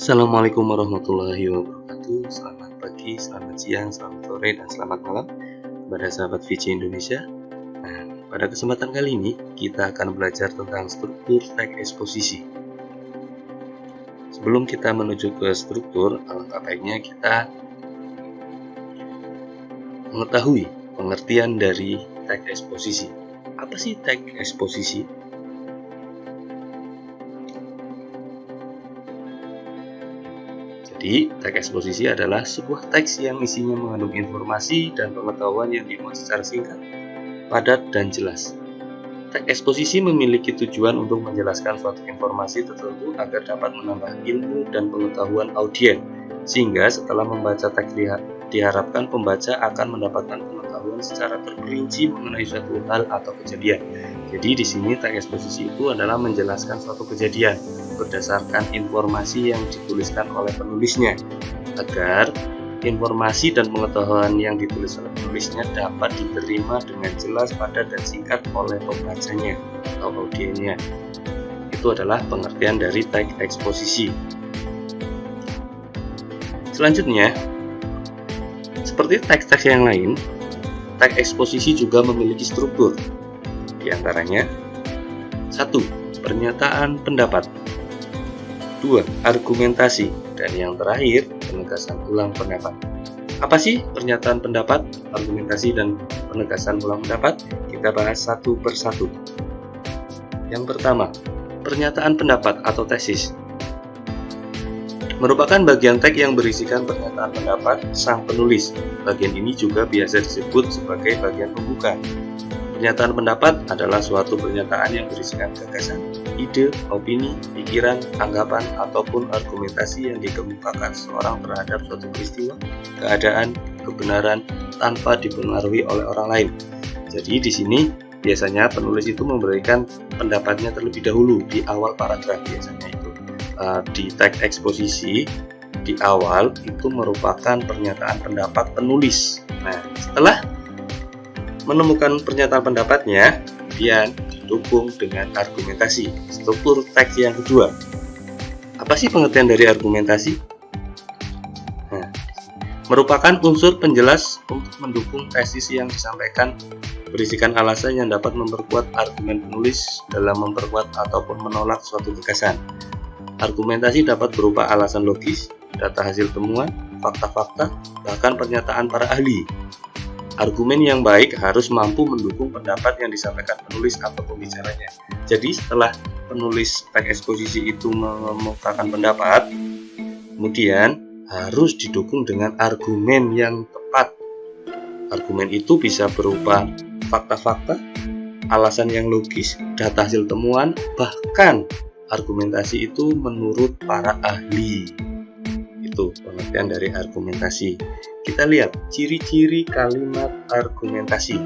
Assalamualaikum warahmatullahi wabarakatuh. Selamat pagi, selamat siang, selamat sore, dan selamat malam kepada sahabat VC Indonesia. Pada kesempatan kali ini kita akan belajar tentang struktur teks eksposisi. Sebelum kita menuju ke struktur, alangkah baiknya kita mengetahui pengertian dari teks eksposisi. Apa sih teks eksposisi? Jadi, teks eksposisi adalah sebuah teks yang isinya mengandung informasi dan pengetahuan yang dimuat secara singkat, padat, dan jelas. Teks eksposisi memiliki tujuan untuk menjelaskan suatu informasi tertentu agar dapat menambah ilmu dan pengetahuan audiens, sehingga setelah membaca teks diharapkan pembaca akan mendapatkan pengetahuan secara terperinci mengenai suatu hal atau kejadian. Jadi di sini teks eksposisi itu adalah menjelaskan suatu kejadian berdasarkan informasi yang dituliskan oleh penulisnya, agar informasi dan pengetahuan yang ditulis oleh penulisnya dapat diterima dengan jelas, padat, dan singkat oleh pembacanya atau audiensnya. Itu adalah pengertian dari teks eksposisi. Selanjutnya, seperti teks-teks yang lain, teks eksposisi juga memiliki struktur. Di antaranya, 1. Pernyataan pendapat, 2. Argumentasi, dan yang terakhir, penegasan ulang pendapat. Apa sih pernyataan pendapat, argumentasi, dan penegasan ulang pendapat? Kita bahas satu persatu. Yang pertama, pernyataan pendapat atau tesis merupakan bagian teks yang berisikan pernyataan pendapat sang penulis. Bagian ini juga biasa disebut sebagai bagian pembuka. Pernyataan pendapat adalah suatu pernyataan yang berisikan gagasan, ide, opini, pikiran, anggapan, ataupun argumentasi yang dikemukakan seorang terhadap suatu peristiwa, keadaan, kebenaran, tanpa dipengaruhi oleh orang lain. Jadi di sini biasanya penulis itu memberikan pendapatnya terlebih dahulu di awal paragraf. Biasanya itu di teks eksposisi di awal itu merupakan pernyataan pendapat penulis. Nah, setelah menemukan pernyataan pendapatnya, dia didukung dengan argumentasi. Struktur teks yang kedua. Apa sih pengertian dari argumentasi? Nah, merupakan unsur penjelas untuk mendukung tesis yang disampaikan, berisikan alasan yang dapat memperkuat argumen penulis dalam memperkuat ataupun menolak suatu gagasan. Argumentasi dapat berupa alasan logis, data hasil temuan, fakta-fakta, bahkan pernyataan para ahli. Argumen yang baik harus mampu mendukung pendapat yang disampaikan penulis atau pembicaranya. Jadi setelah penulis teks eksposisi itu mengemukakan pendapat, kemudian harus didukung dengan argumen yang tepat. Argumen itu bisa berupa fakta-fakta, alasan yang logis, data hasil temuan, bahkan argumentasi itu menurut para ahli. Itu pengertian dari argumentasi. Kita lihat ciri-ciri kalimat argumentasi.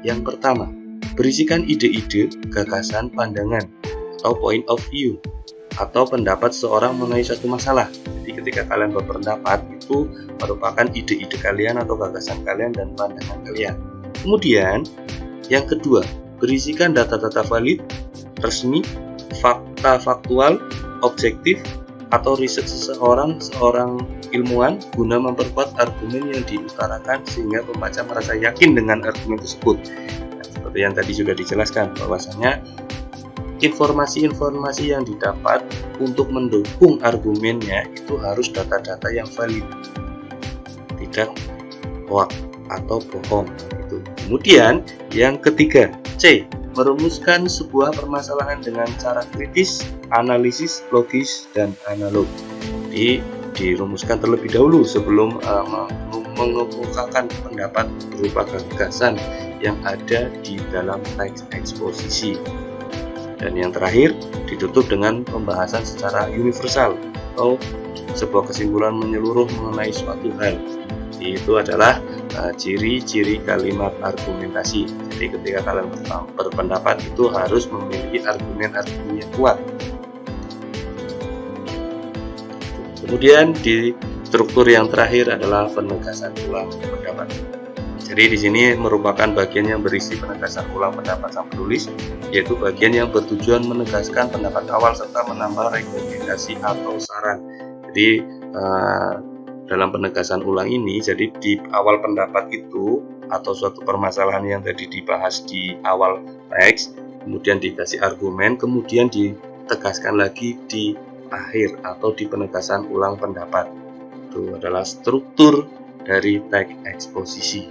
Yang pertama, berisikan ide-ide, gagasan, pandangan, atau point of view, atau pendapat seorang mengenai suatu masalah. Jadi ketika kalian berpendapat, itu merupakan ide-ide kalian atau gagasan kalian dan pandangan kalian. Kemudian, yang kedua, berisikan data-data valid, resmi, fakta faktual, objektif, atau riset seorang ilmuwan guna memperkuat argumen yang diutarakan sehingga pembaca merasa yakin dengan argumen tersebut. Nah, seperti yang tadi sudah dijelaskan bahwasanya informasi-informasi yang didapat untuk mendukung argumennya itu harus data-data yang valid, tidak hoax atau bohong. Itu. Kemudian yang ketiga, C. Merumuskan sebuah permasalahan dengan cara kritis, analisis, logis, dan analog. Jadi dirumuskan terlebih dahulu sebelum mengemukakan pendapat berupa gagasan yang ada di dalam teks eksposisi. Dan yang terakhir, ditutup dengan pembahasan secara universal atau sebuah kesimpulan menyeluruh mengenai suatu hal. Itu adalah ciri-ciri kalimat argumentasi. Jadi ketika kalian berpendapat itu harus memiliki argumen-argumen yang kuat. Kemudian di struktur yang terakhir adalah penegasan ulang pendapat. Jadi di sini merupakan bagian yang berisi penegasan ulang pendapat sang penulis, yaitu bagian yang bertujuan menegaskan pendapat awal serta menambah rekomendasi atau saran. Jadi dalam penegasan ulang ini, jadi di awal pendapat itu atau suatu permasalahan yang tadi dibahas di awal teks, kemudian dikasih argumen, kemudian ditegaskan lagi di akhir atau di penegasan ulang pendapat. Itu adalah struktur dari teks eksposisi.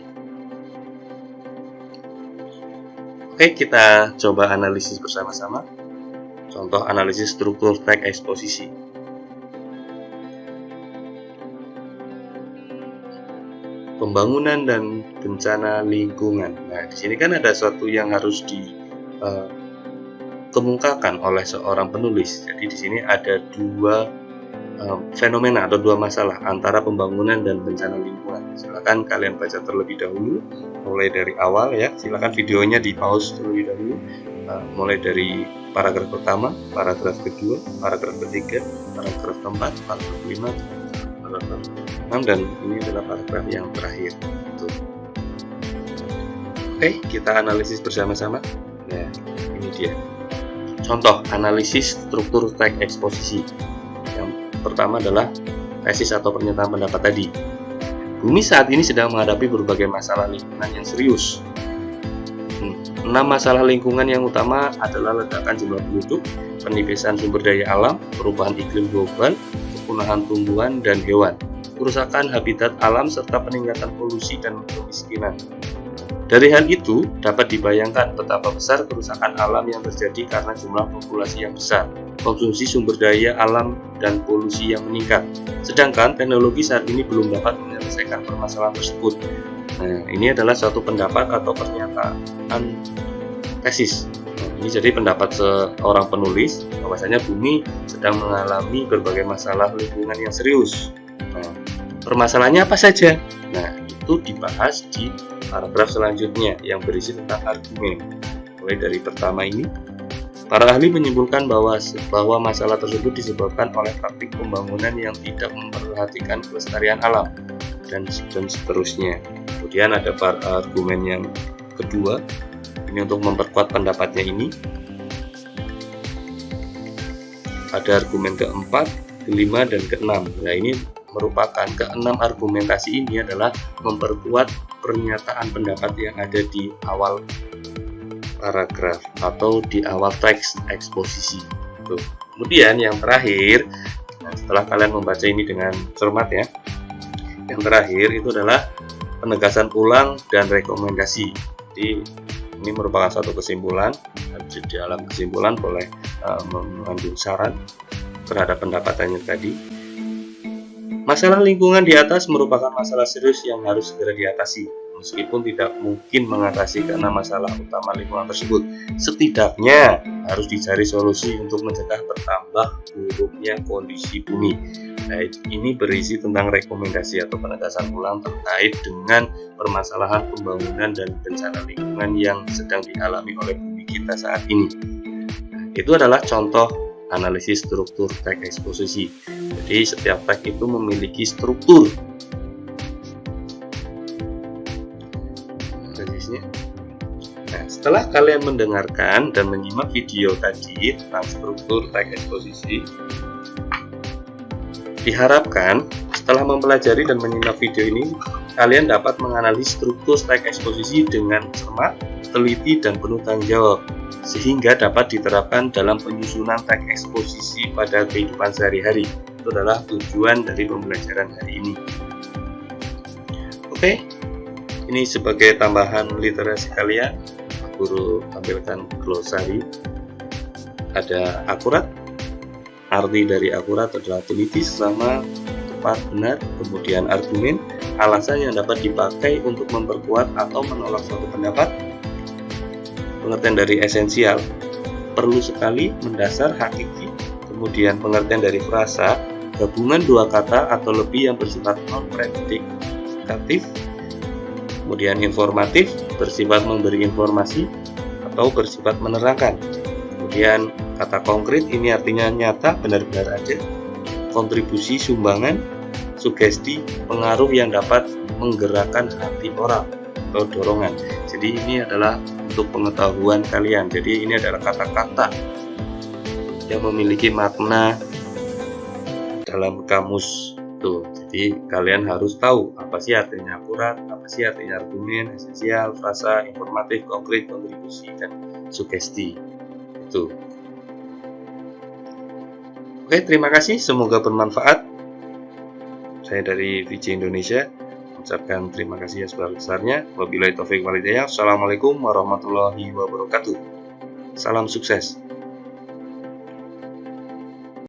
Oke, kita coba analisis bersama-sama. Contoh analisis struktur teks eksposisi. Pembangunan dan bencana lingkungan. Nah, di sini kan ada sesuatu yang harus dikemukakan oleh seorang penulis. Jadi di sini ada dua fenomena atau dua masalah antara pembangunan dan bencana lingkungan. Silakan kalian baca terlebih dahulu, mulai dari awal ya. Silakan videonya di pause terlebih dahulu, mulai dari paragraf pertama, paragraf kedua, paragraf ketiga, paragraf keempat, paragraf kelima, paragraf 6, dan ini adalah paragraf yang terakhir. Tuh. Oke, kita analisis bersama-sama. Nah, ini dia. Contoh analisis struktur teks eksposisi. Yang pertama adalah tesis atau pernyataan pendapat tadi. Bumi saat ini sedang menghadapi berbagai masalah lingkungan yang serius. 6 masalah lingkungan yang utama adalah ledakan jumlah penduduk, penipisan sumber daya alam, perubahan iklim global, kepunahan tumbuhan dan hewan, kerusakan habitat alam, serta peningkatan polusi dan kemiskinan. Dari hal itu, dapat dibayangkan betapa besar kerusakan alam yang terjadi karena jumlah populasi yang besar, konsumsi sumber daya alam, dan polusi yang meningkat. Sedangkan teknologi saat ini belum dapat menyelesaikan permasalahan tersebut. Nah, ini adalah suatu pendapat atau pernyataan tesis. Nah, ini jadi pendapat seorang penulis bahwasanya bumi sedang mengalami berbagai masalah lingkungan yang serius. Nah, permasalahannya apa saja? Nah, itu dibahas di paragraf selanjutnya yang berisi tentang argumen. Mulai dari pertama ini, para ahli menyimpulkan bahwa masalah tersebut disebabkan oleh praktik pembangunan yang tidak memperhatikan kelestarian alam dan seterusnya. Kemudian ada argumen yang kedua, ini untuk memperkuat pendapatnya ini. Ada argumen keempat, kelima, dan keenam. Nah, ini merupakan keenam argumentasi ini adalah memperkuat pernyataan pendapat yang ada di awal paragraf atau di awal teks eksposisi. Tuh. Kemudian yang terakhir, nah setelah kalian membaca ini dengan cermat ya, yang terakhir itu adalah penegasan ulang dan rekomendasi. Jadi ini merupakan suatu kesimpulan, dan di dalam kesimpulan boleh mengandung saran terhadap pendapatannya tadi. Masalah lingkungan di atas merupakan masalah serius yang harus segera diatasi. Meskipun tidak mungkin mengatasi karena masalah utama lingkungan tersebut, setidaknya harus dicari solusi untuk mencegah bertambah buruknya kondisi bumi. Nah, ini berisi tentang rekomendasi atau penegasan ulang terkait dengan permasalahan pembangunan dan bencana lingkungan yang sedang dialami oleh bumi kita saat ini. Nah, itu adalah contoh analisis struktur teks eksposisi. Jadi setiap teks itu memiliki struktur. Nah, setelah kalian mendengarkan dan menyimak video tadi tentang struktur teks eksposisi, diharapkan setelah mempelajari dan menyimak video ini, kalian dapat menganalisis struktur teks eksposisi dengan cermat, teliti, dan penuh tanggung jawab, sehingga dapat diterapkan dalam penyusunan teks eksposisi pada kehidupan sehari-hari. Itu adalah tujuan dari pembelajaran hari ini. Oke, ini sebagai tambahan literasi kalian, guru tampilkan glosari. Ada akurat, arti dari akurat adalah teliti, sesama, tepat, benar. Kemudian argumen, alasan yang dapat dipakai untuk memperkuat atau menolak suatu pendapat. Pengertian dari esensial, perlu sekali, mendasar, hakiki. Kemudian pengertian dari frasa, gabungan dua kata atau lebih yang bersifat non-predikatif. Kemudian informatif, bersifat memberi informasi atau bersifat menerangkan. Kemudian kata konkret, ini artinya nyata, benar-benar ada. Kontribusi, sumbangan, sugesti, pengaruh yang dapat menggerakkan hati orang atau dorongan. Jadi ini adalah untuk pengetahuan kalian. Jadi ini adalah kata-kata yang memiliki makna dalam kamus tuh. Jadi kalian harus tahu apa sih artinya akurat, apa sih artinya argumen, esensial, frasa, informatif, konkret, kontribusi, dan sugesti. Itu. Oke, terima kasih. Semoga bermanfaat. Saya dari VJ Indonesia mengucapkan terima kasih yang sebesar-besarnya. Wabillahi taufiq wal hidayah. Assalamualaikum warahmatullahi wabarakatuh. Salam sukses.